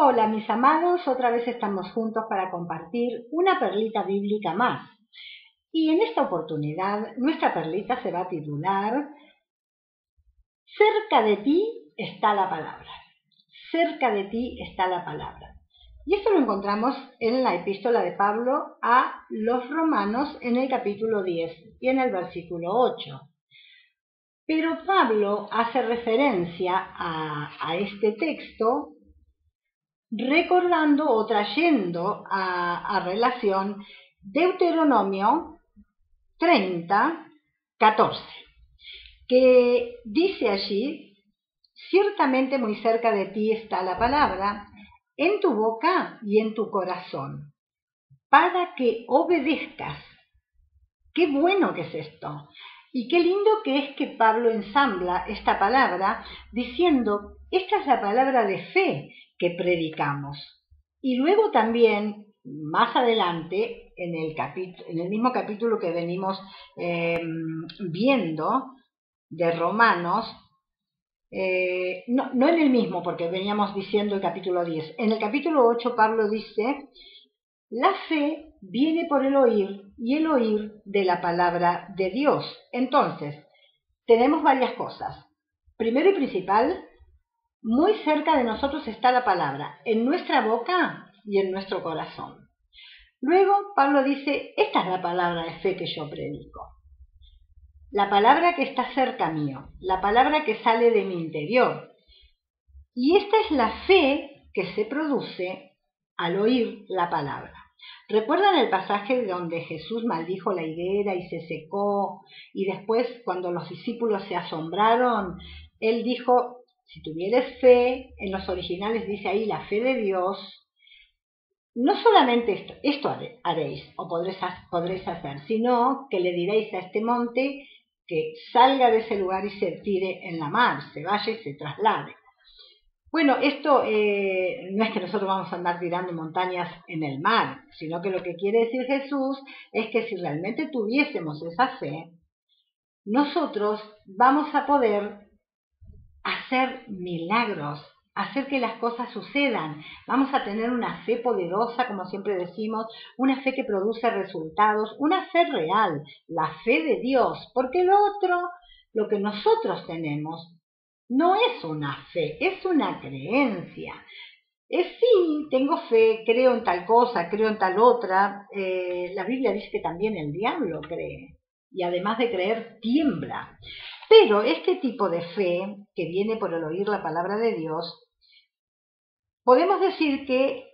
Hola mis amados, otra vez estamos juntos para compartir una perlita bíblica más. Y en esta oportunidad nuestra perlita se va a titular Cerca de ti está la palabra. Cerca de ti está la palabra. Y esto lo encontramos en la epístola de Pablo a los Romanos en el capítulo 10 y en el versículo 8. Pero Pablo hace referencia a este texto recordando o trayendo a relación Deuteronomio 30:14, que dice allí: ciertamente muy cerca de ti está la palabra, en tu boca y en tu corazón, para que obedezcas. Qué bueno que es esto. Y qué lindo que es que Pablo ensambla esta palabra diciendo: esta es la palabra de fe que predicamos. Y luego también, más adelante, en el mismo capítulo que venimos viendo de Romanos, no en el mismo, porque veníamos diciendo el capítulo 10. En el capítulo 8 Pablo dice: la fe viene por el oír y el oír de la palabra de Dios. Entonces, tenemos varias cosas. Primero y principal, muy cerca de nosotros está la palabra, en nuestra boca y en nuestro corazón. Luego, Pablo dice: esta es la palabra de fe que yo predico. La palabra que está cerca mío, la palabra que sale de mi interior. Y esta es la fe que se produce al oír la palabra. ¿Recuerdan el pasaje donde Jesús maldijo la higuera y se secó? Y después, cuando los discípulos se asombraron, él dijo: si tuvieres fe, en los originales dice ahí la fe de Dios, no solamente esto haréis o podréis hacer, sino que le diréis a este monte que salga de ese lugar y se tire en la mar, se vaya y se traslade. Bueno, esto no es que nosotros vamos a andar tirando montañas en el mar, sino que lo que quiere decir Jesús es que si realmente tuviésemos esa fe, nosotros vamos a poder hacer milagros, hacer que las cosas sucedan. Vamos a tener una fe poderosa, como siempre decimos, una fe que produce resultados, una fe real, la fe de Dios, porque lo otro, lo que nosotros tenemos, no es una fe, es una creencia. Sí, tengo fe, creo en tal cosa, creo en tal otra. La Biblia dice que también el diablo cree, y además de creer, tiembla. Pero este tipo de fe, que viene por el oír la palabra de Dios, podemos decir que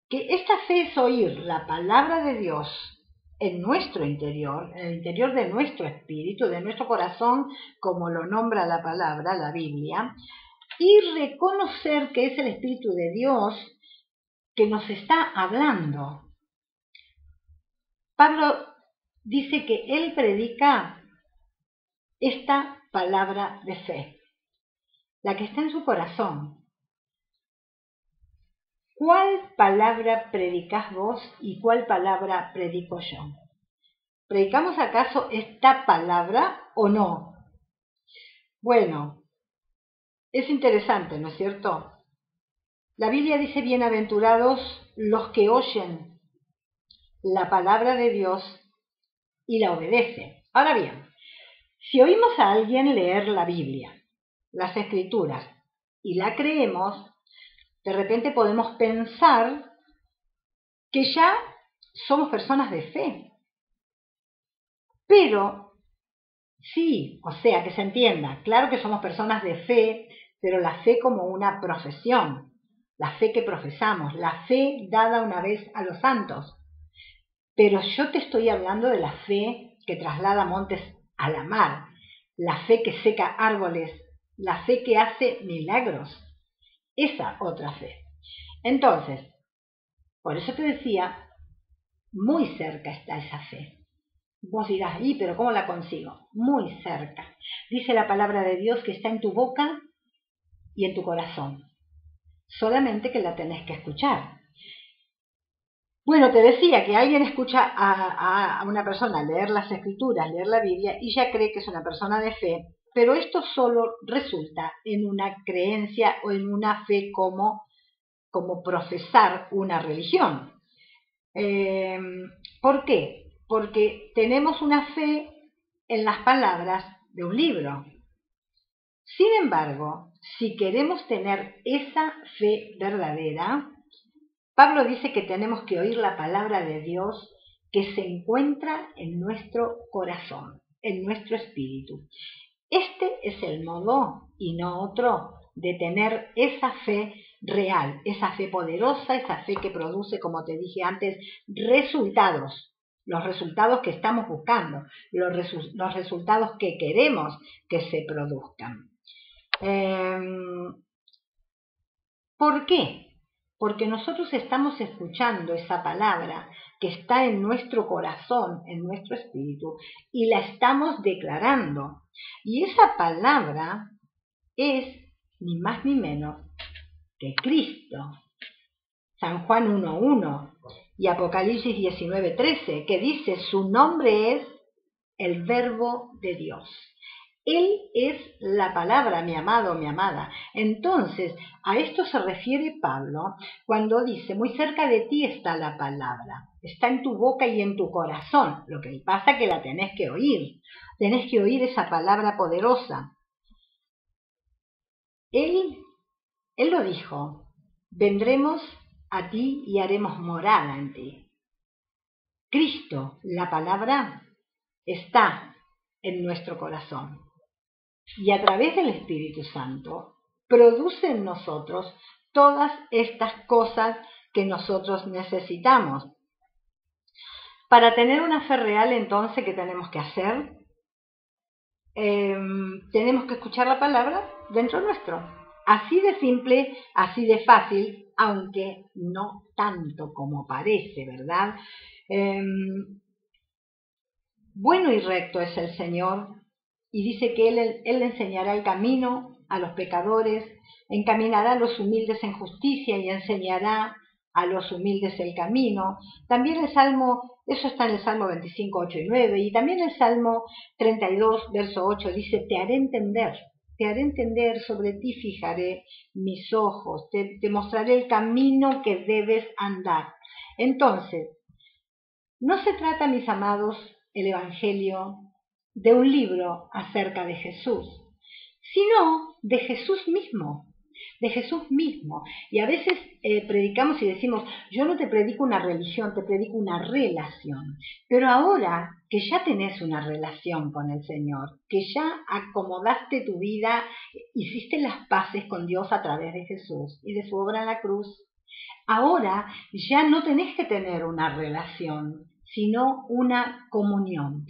esta fe es oír la palabra de Dios en nuestro interior, en el interior de nuestro espíritu, de nuestro corazón, como lo nombra la palabra, la Biblia, y reconocer que es el Espíritu de Dios que nos está hablando. Pablo dice que él predica esta palabra de fe, la que está en su corazón. ¿Cuál palabra predicás vos y cuál palabra predico yo? ¿Predicamos acaso esta palabra o no? Bueno, es interesante, ¿no es cierto? La Biblia dice: bienaventurados los que oyen la palabra de Dios y la obedecen. Ahora bien, si oímos a alguien leer la Biblia, las Escrituras, y la creemos, de repente podemos pensar que ya somos personas de fe. Pero sí, o sea, que se entienda, claro que somos personas de fe, pero la fe como una profesión, la fe que profesamos, la fe dada una vez a los santos. Pero yo te estoy hablando de la fe que traslada montes a la mar, la fe que seca árboles, la fe que hace milagros, esa otra fe. Entonces, por eso te decía, muy cerca está esa fe. Vos dirás: pero ¿cómo la consigo? Muy cerca. Dice la palabra de Dios que está en tu boca y en tu corazón. Solamente que la tenés que escuchar. Bueno, te decía que alguien escucha a una persona leer las Escrituras, leer la Biblia, y ya cree que es una persona de fe, pero esto solo resulta en una creencia o en una fe como profesar una religión. ¿Por qué? Porque tenemos una fe en las palabras de un libro. Sin embargo, si queremos tener esa fe verdadera, Pablo dice que tenemos que oír la palabra de Dios que se encuentra en nuestro corazón, en nuestro espíritu. Este es el modo y no otro de tener esa fe real, esa fe poderosa, esa fe que produce, como te dije antes, resultados, los resultados que estamos buscando, los resultados que queremos que se produzcan. ¿Por qué? Porque nosotros estamos escuchando esa palabra que está en nuestro corazón, en nuestro espíritu, y la estamos declarando. Y esa palabra es ni más ni menos que Cristo. San Juan 1:1 y Apocalipsis 19:13, que dice: su nombre es el Verbo de Dios. Él es la palabra, mi amado, mi amada. Entonces, a esto se refiere Pablo cuando dice: muy cerca de ti está la palabra, está en tu boca y en tu corazón. Lo que pasa es que la tenés que oír esa palabra poderosa. Él lo dijo: vendremos a ti y haremos morada en ti. Cristo, la palabra, está en nuestro corazón. Y a través del Espíritu Santo produce en nosotros todas estas cosas que nosotros necesitamos. Para tener una fe real, entonces, ¿qué tenemos que hacer? Tenemos que escuchar la palabra dentro nuestro. Así de simple, así de fácil, aunque no tanto como parece, ¿verdad? Bueno y recto es el Señor, y dice que Él enseñará el camino a los pecadores, encaminará a los humildes en justicia y enseñará a los humildes el camino. También el Salmo, eso está en el Salmo 25, 8 y 9, y también el Salmo 32, verso 8, dice: te haré entender, sobre ti fijaré mis ojos, te mostraré el camino que debes andar. Entonces, no se trata, mis amados, el Evangelio de un libro acerca de Jesús, sino de Jesús mismo, Y a veces predicamos y decimos: yo no te predico una religión, te predico una relación. Pero ahora que ya tenés una relación con el Señor, que ya acomodaste tu vida, hiciste las paces con Dios a través de Jesús y de su obra en la cruz, ahora ya no tenés que tener una relación, sino una comunión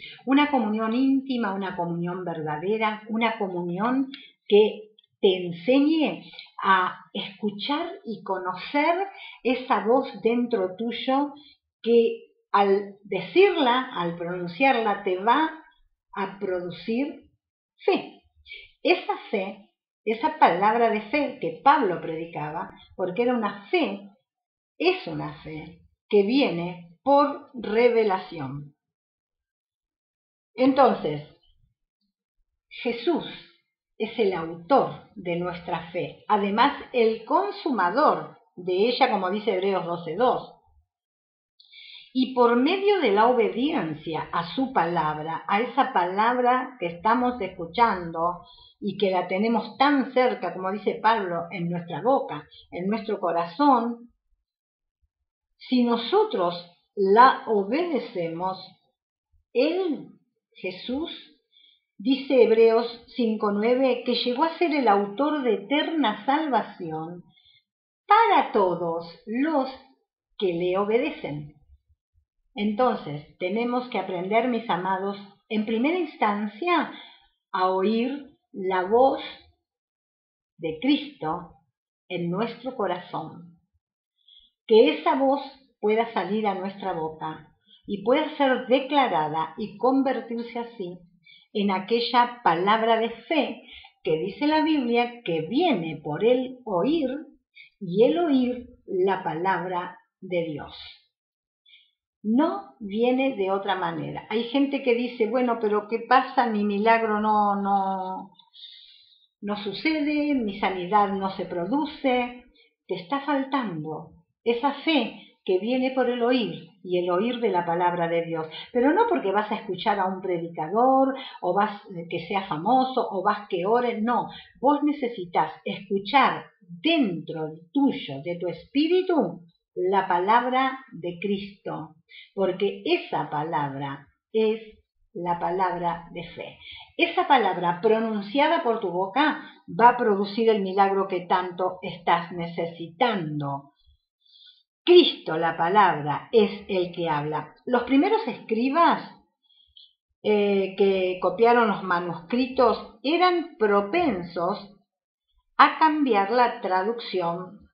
íntima, una comunión verdadera, una comunión que te enseñe a escuchar y conocer esa voz dentro tuyo que al decirla, al pronunciarla, te va a producir fe. Esa fe, esa palabra de fe que Pablo predicaba, porque era una fe, es una fe que viene por revelación. Entonces, Jesús es el autor de nuestra fe, además el consumador de ella, como dice Hebreos 12:2. Y por medio de la obediencia a su palabra, a esa palabra que estamos escuchando y que la tenemos tan cerca, como dice Pablo, en nuestra boca, en nuestro corazón, si nosotros la obedecemos, Él, Jesús, dice Hebreos 5:9, que llegó a ser el autor de eterna salvación para todos los que le obedecen. Entonces, tenemos que aprender, mis amados, en primera instancia, a oír la voz de Cristo en nuestro corazón. Que esa voz pueda salir a nuestra boca y pueda ser declarada y convertirse así en aquella palabra de fe que dice la Biblia que viene por el oír, y el oír la palabra de Dios. No viene de otra manera. Hay gente que dice, bueno, pero ¿qué pasa? Mi milagro no sucede, mi sanidad no se produce. Te está faltando esa fe que viene por el oír y el oír de la palabra de Dios. Pero no porque vas a escuchar a un predicador o vas que sea famoso o vas que ore, no. Vos necesitas escuchar dentro tuyo, de tu espíritu, la palabra de Cristo, porque esa palabra es la palabra de fe. Esa palabra pronunciada por tu boca va a producir el milagro que tanto estás necesitando. Cristo, la palabra, es el que habla. Los primeros escribas que copiaron los manuscritos eran propensos a cambiar la traducción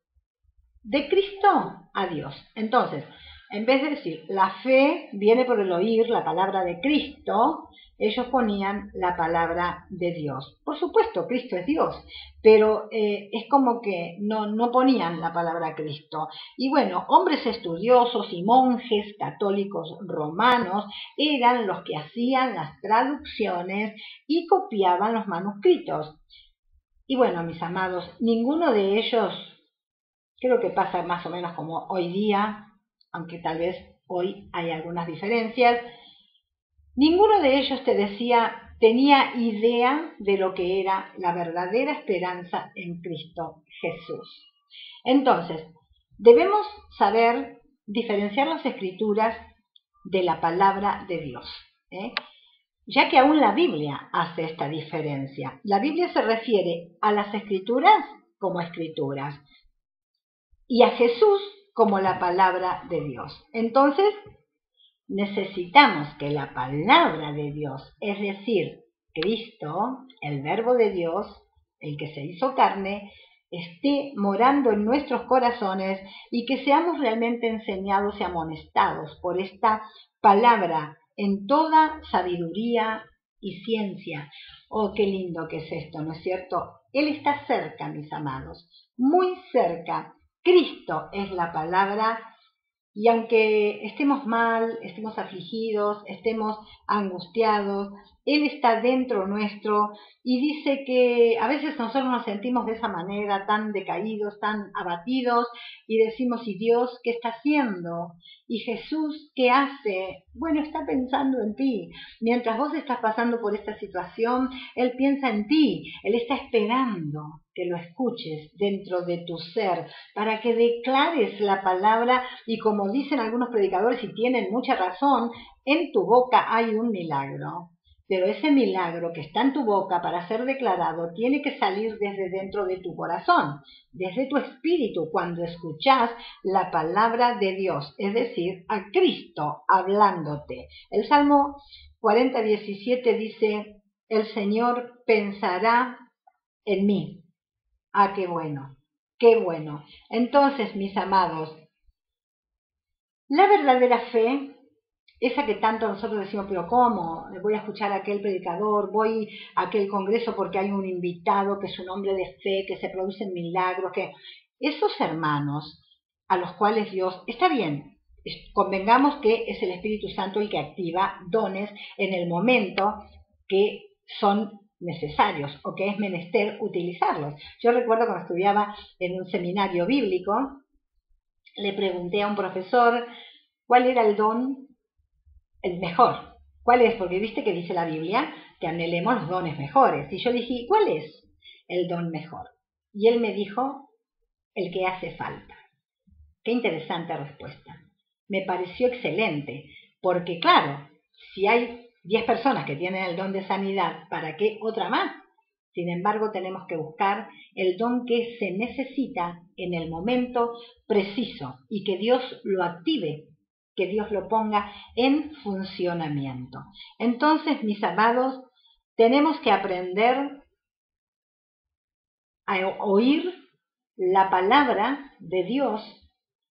de Cristo a Dios. Entonces, en vez de decir la fe viene por el oír la palabra de Cristo, ellos ponían la palabra de Dios. Por supuesto, Cristo es Dios, pero es como que no ponían la palabra Cristo. Y bueno, hombres estudiosos y monjes católicos romanos eran los que hacían las traducciones y copiaban los manuscritos. Y bueno, mis amados, ninguno de ellos, creo que pasa más o menos como hoy día, aunque tal vez hoy hay algunas diferencias, ninguno de ellos tenía idea de lo que era la verdadera esperanza en Cristo Jesús. Entonces, debemos saber diferenciar las escrituras de la palabra de Dios, ya que aún la Biblia hace esta diferencia. La Biblia se refiere a las escrituras como escrituras y a Jesús como la palabra de Dios. Entonces, necesitamos que la palabra de Dios, es decir, Cristo, el Verbo de Dios, el que se hizo carne, esté morando en nuestros corazones y que seamos realmente enseñados y amonestados por esta palabra en toda sabiduría y ciencia. Oh, qué lindo que es esto, ¿no es cierto? Él está cerca, mis amados, muy cerca. Cristo es la palabra y aunque estemos mal, estemos afligidos, estemos angustiados, Él está dentro nuestro y dice que a veces nosotros nos sentimos de esa manera, tan decaídos, tan abatidos y decimos, ¿y Dios qué está haciendo? ¿Y Jesús qué hace? Bueno, está pensando en ti. Mientras vos estás pasando por esta situación, Él piensa en ti, Él está esperando que lo escuches dentro de tu ser, para que declares la palabra y como dicen algunos predicadores y tienen mucha razón, en tu boca hay un milagro. Pero ese milagro que está en tu boca para ser declarado tiene que salir desde dentro de tu corazón, desde tu espíritu, cuando escuchas la palabra de Dios, es decir, a Cristo hablándote. El Salmo 40:17 dice, el Señor pensará en mí. Ah, qué bueno, qué bueno. Entonces, mis amados, la verdadera fe, esa que tanto nosotros decimos, pero ¿cómo? Voy a escuchar a aquel predicador, voy a aquel congreso porque hay un invitado que es un hombre de fe, que se producen milagros, que esos hermanos a los cuales Dios, está bien, convengamos que es el Espíritu Santo el que activa dones en el momento que son necesarios o que es menester utilizarlos. Yo recuerdo cuando estudiaba en un seminario bíblico, le pregunté a un profesor cuál era el don el mejor. ¿Cuál es? Porque viste que dice la Biblia que anhelemos los dones mejores. Y yo dije, ¿cuál es el don mejor? Y él me dijo, el que hace falta. Qué interesante respuesta. Me pareció excelente, porque claro, si hay 10 personas que tienen el don de sanidad, ¿para qué otra más? Sin embargo, tenemos que buscar el don que se necesita en el momento preciso y que Dios lo active, que Dios lo ponga en funcionamiento. Entonces, mis amados, tenemos que aprender a oír la palabra de Dios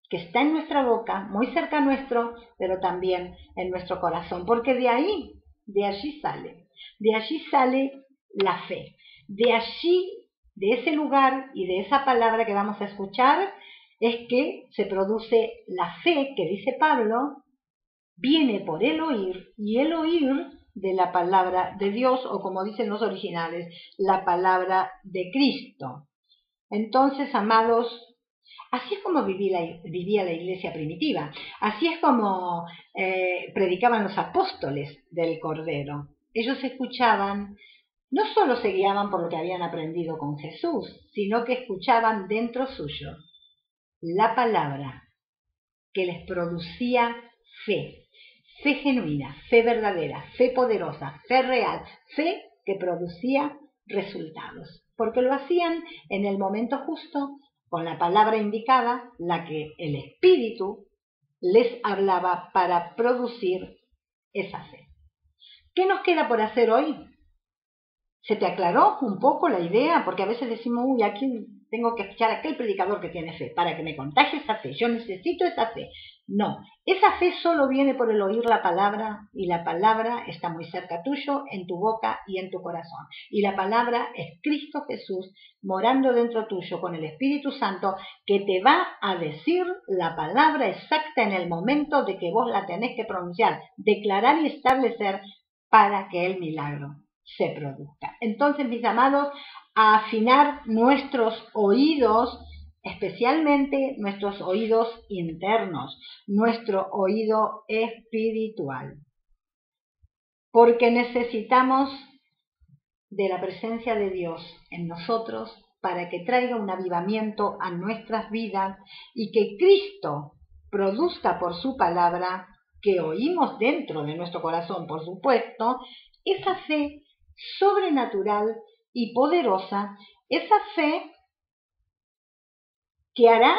que está en nuestra boca, muy cerca nuestro, pero también en nuestro corazón, porque de allí sale la fe. De allí, de ese lugar y de esa palabra que vamos a escuchar, es que se produce la fe que dice Pablo, viene por el oír y el oír de la palabra de Dios, o como dicen los originales, la palabra de Cristo. Entonces, amados, así es como vivía la iglesia primitiva, así es como predicaban los apóstoles del Cordero. Ellos escuchaban, no solo se guiaban por lo que habían aprendido con Jesús, sino que escuchaban dentro suyo la palabra que les producía fe. Fe genuina, fe verdadera, fe poderosa, fe real, fe que producía resultados, porque lo hacían en el momento justo, con la palabra indicada, la que el Espíritu les hablaba para producir esa fe. ¿Qué nos queda por hacer hoy? ¿Se te aclaró un poco la idea? Porque a veces decimos, uy, aquí tengo que escuchar a aquel predicador que tiene fe, para que me contagie esa fe, yo necesito esa fe. No, esa fe solo viene por el oír la palabra, y la palabra está muy cerca tuyo, en tu boca y en tu corazón. Y la palabra es Cristo Jesús morando dentro tuyo con el Espíritu Santo, que te va a decir la palabra exacta en el momento de que vos la tenés que pronunciar, declarar y establecer para que el milagro se produzca. Entonces, mis amados, a afinar nuestros oídos, especialmente nuestros oídos internos, nuestro oído espiritual, porque necesitamos de la presencia de Dios en nosotros para que traiga un avivamiento a nuestras vidas y que Cristo produzca por su palabra, que oímos dentro de nuestro corazón, por supuesto, esa fe sobrenatural y poderosa, esa fe que hará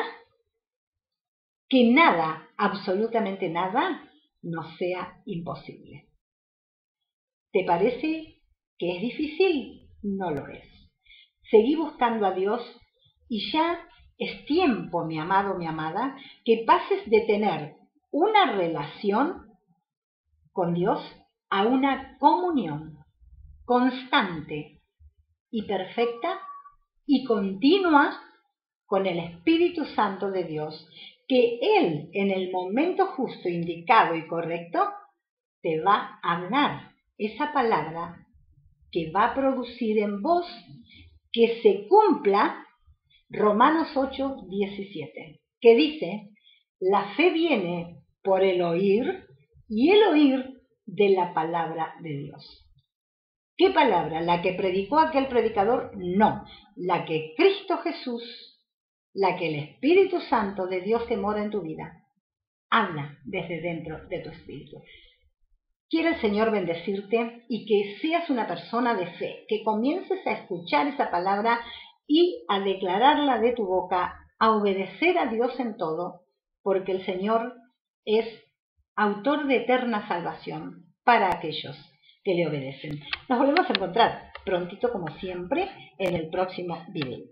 que nada, absolutamente nada, nos sea imposible. ¿Te parece que es difícil? No lo es. Seguí buscando a Dios y ya es tiempo, mi amado, mi amada, que pases de tener una relación con Dios a una comunión constante y perfecta y continua con el Espíritu Santo de Dios, que Él en el momento justo, indicado y correcto te va a hablar esa palabra que va a producir en vos que se cumpla Romanos 8:17, que dice: la fe viene por el oír y el oír de la palabra de Dios. ¿Qué palabra? ¿La que predicó aquel predicador? No, la que Cristo Jesús, la que el Espíritu Santo de Dios que mora en tu vida, habla desde dentro de tu espíritu. Quiere el Señor bendecirte y que seas una persona de fe, que comiences a escuchar esa palabra y a declararla de tu boca, a obedecer a Dios en todo, porque el Señor es autor de eterna salvación para aquellos que le obedecen. Nos volvemos a encontrar prontito, como siempre, en el próximo video.